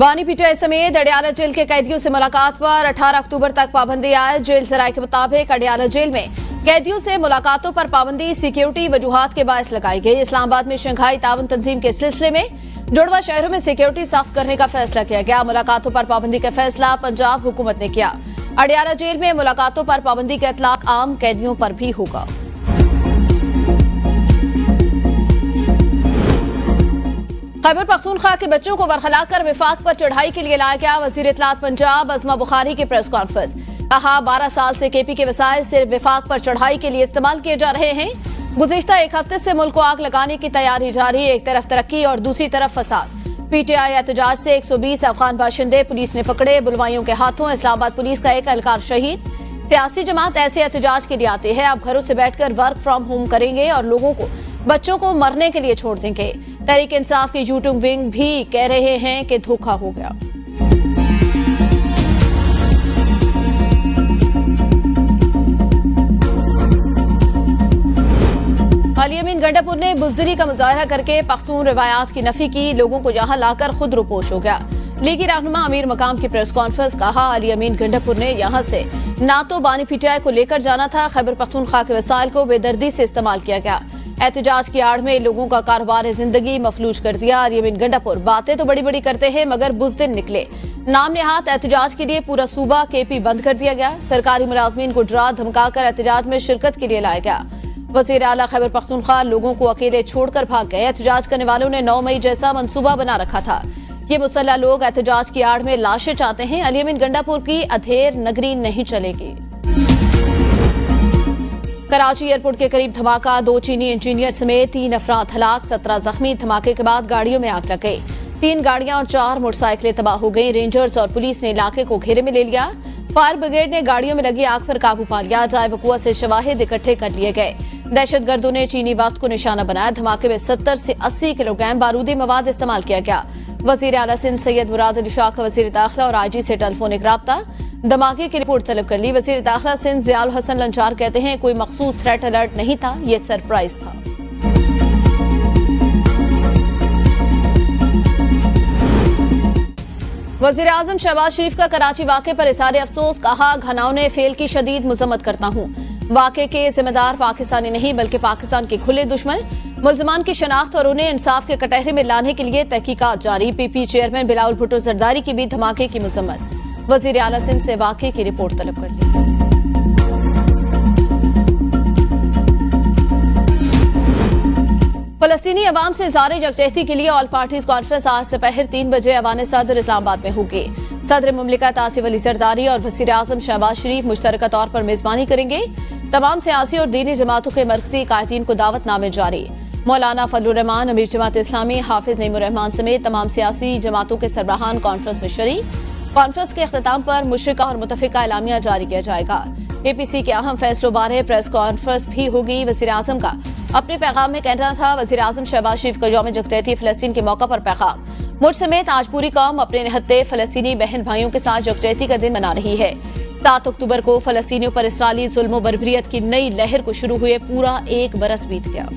बानी पीटीआई समेत अडियाला जेल के कैदियों से मुलाकात पर 18 अक्टूबर तक पाबंदी आयद। जेल सराय के मुताबिक अडियाला जेल में कैदियों से मुलाकातों पर पाबंदी सिक्योरिटी वजूहात के बायस लगाई गई। इस्लामाबाद में शंघाई ताउन तंजीम के सिलसिले में जुड़वा शहरों में सिक्योरिटी सख्त करने का फैसला किया गया। मुलाकातों पर पाबंदी का फैसला पंजाब हुकूमत ने किया। अडियाला जेल में मुलाकातों पर पाबंदी का इतलाक आम कैदियों पर भी होगा। खैबर पख्तूनख्वा के बच्चों को बरखला कर विफाक पर चढ़ाई के लिए लाया गया। वजीर इत्तलात पंजाब अज़मा बुखारी की प्रेस कॉन्फ्रेंस। कहा 12 साल से केपी के वसाइल सिर्फ विफाक पर चढ़ाई के लिए इस्तेमाल किए जा रहे हैं। गुज़िश्ता एक हफ्ते से मुल्क को आग लगाने की तैयारी जारी। एक तरफ तरक्की और दूसरी तरफ फसाद। पीटीआई एहतजाज से 120 अफगान बाशिंदे पुलिस ने पकड़े। बुलवाइयों के हाथों इस्लामाबाद पुलिस का एक एहलकार शहीद। सियासी जमात ऐसे एहतजाज के लिए आती है। अब घरों से बैठकर वर्क फ्रॉम होम करेंगे और लोगों को बच्चों को मरने के लिए छोड़ देंगे। तहरीक इंसाफ की यूट्यूब विंग भी कह रहे हैं कि धोखा हो गया। अली अमीन गंडापुर ने बुज़दिली का मुजाहरा करके पख्तून रिवायात की नफी की। लोगों को यहां लाकर खुद रुपोश हो गया। लीगी रहनुमा अमीर मकाम की प्रेस कॉन्फ्रेंस। कहा अली अमीन गंडापुर ने यहां से ना तो बानी पीटीआई को लेकर जाना था। खैबर पख्तूनख्वा के वसाइल को बेदर्दी से इस्तेमाल किया गया। एहतजाज की आड़ में लोगों का कारोबार जिंदगी मफलूज कर दिया। अली अमीन गंडापुर बातें तो बड़ी बड़ी करते हैं मगर बुज़दिल निकले। नाम नेहात एहतजाज के लिए पूरा सूबा केपी बंद कर दिया गया। सरकारी मुलाजमीन को डरा धमकाकर एहतजाज में शिरकत के लिए लाया गया। वज़ीर आला खैबर पख्तूनख्वा लोगों को अकेले छोड़कर भाग गए। एहतजाज करने वालों ने 9 मई जैसा मंसूबा बना रखा था। ये मुसल्लह लोग एहतजाज की आड़ में लाशें चाहते हैं। अली अमीन गंडापुर की अधेर नगरी नहीं चलेगी। कराची एयरपोर्ट के करीब धमाका। 2 चीनी इंजीनियर समेत 3 अफराद हलाक, 17 जख्मी। धमाके के बाद गाड़ियों में आग लग गई। 3 गाड़ियां और 4 मोटरसाइकिलें तबाह हो गई। रेंजर्स और पुलिस ने इलाके को घेरे में ले लिया। फायर ब्रिगेड ने गाड़ियों में लगी आग पर काबू पा लिया। जाए वकुआ से शवाहिद इकट्ठे कर लिए गए। दहशतगर्दों ने चीनी वफ्द को निशाना बनाया। धमाके में 70 से 80 किलोग्राम बारूदी मवाद इस्तेमाल किया गया। वजीर आला सिंध सैयद मुराद अली शाह का वजीर दाखिला और आईजी से टेलीफोनिक राब्ता। धमाके की रिपोर्ट तलब कर ली। वजीर दाखिला सिंध ज़ियाउल हसन लंचार कहते हैं कोई मखसूस थ्रेट अलर्ट नहीं था, ये सरप्राइज था। वज़ीर आज़म शहबाज शरीफ का कराची वाक़े पर इज़हार अफसोस। कहा घनाउने फेल की शदीद मुज़म्मत करता हूँ। वाक़े के जिम्मेदार पाकिस्तानी नहीं बल्कि पाकिस्तान के खुले दुश्मन। मुल्ज़िमान की शनाख्त और उन्हें इंसाफ के कटहरे में लाने के लिए तहकीकात जारी। पीपी चेयरमैन बिलावल भुट्टो जरदारी की भी धमाके की मुज़म्मत। वज़ीर आला सिंध से वाक़े की रिपोर्ट तलब कर ली। फलस्तीनी अवाम से इज़हार यकजहती के लिए ऑल पार्टीज कॉन्फ्रेंस आज दोपहर 3 बजे ऐवान सदर इस्लामाबाद में होगी। सदर मुमलिकत आसिफ अली जरदारी और वज़ीर आज़म शहबाज शरीफ मुश्तरका तौर पर मेजबानी करेंगे। तमाम सियासी और दीनी जमातों के मरकजी कायदीन को दावतनामे जारी। मौलाना फजलुर रहमान, अमीर जमात इस्लामी, हाफिज नईमुर रहमान समेत तमाम सियासी जमातों के सरबराहान कॉन्फ्रेंस में शरीक। कॉन्फ्रेंस के अख्ताम पर मुशरिका और मुतफिका एलामिया जारी किया जाएगा। एपीसी के अहम फैसलों बारे प्रेस कॉन्फ्रेंस भी होगी। वज़ीर आज़म का अपने पैगाम में कहना था। वज़ीर आज़म शहबाज शरीफ का यौम यकजहती फ़लस्तीन के मौका पर पैगाम। मुझ समेत आज पूरी कौम अपने निहत्ते फ़लस्तीनी बहन भाइयों के साथ यकजहती का दिन मना रही है। 7 अक्टूबर को फ़लस्तीनियों पर इसराइली जुल्म व बर्बरियत की नई लहर को शुरू हुए पूरा 1 बरस बीत गया।